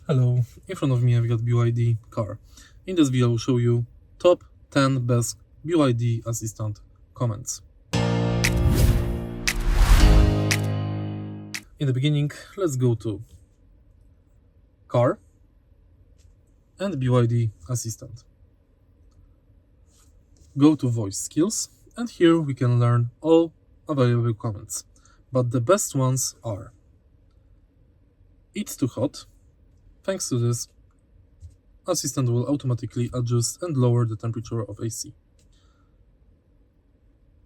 Hello, in front of me I've got BYD car. In this video I'll show you top 10 best BYD Assistant comments. In the beginning, let's go to car and BYD Assistant. Go to voice skills, and here we can learn all available comments, but the best ones are: it's too hot. Thanks to this, Assistant will automatically adjust and lower the temperature of AC.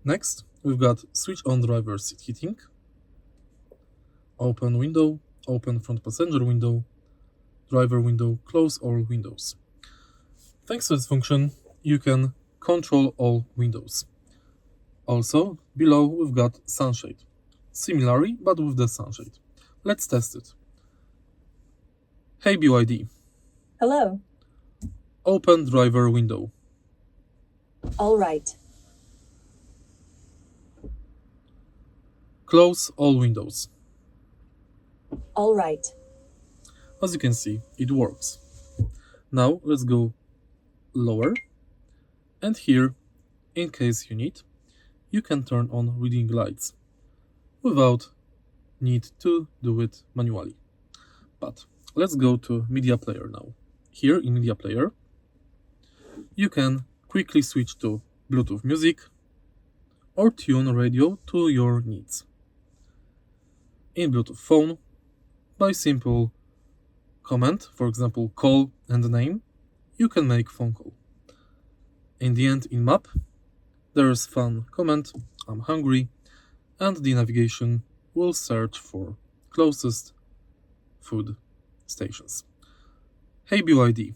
Next, we've got switch on driver seat heating, open window, open front passenger window, driver window, close all windows. Thanks to this function, you can control all windows. Also, below we've got sunshade, similarly but with the sunshade. Let's test it. Hey BYD, Hello. open driver window. All right. Close all windows. All right. As you can see, it works. Now let's go lower, and here, in case you need, you can turn on reading lights without need to do it manually. But let's go to media player now. Here in media player, you can quickly switch to Bluetooth music or tune radio to your needs. In Bluetooth phone, by simple command, for example call and name, you can make phone call. In the end, in map, there's fun command, I'm hungry, and the navigation will search for closest food stations. Hey BYD,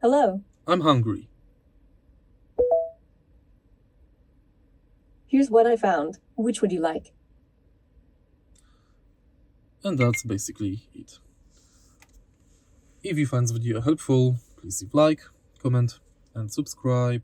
Hello. I'm hungry. Here's what I found. Which would you like? And that's basically it. If you find this video helpful, please leave like, comment and subscribe.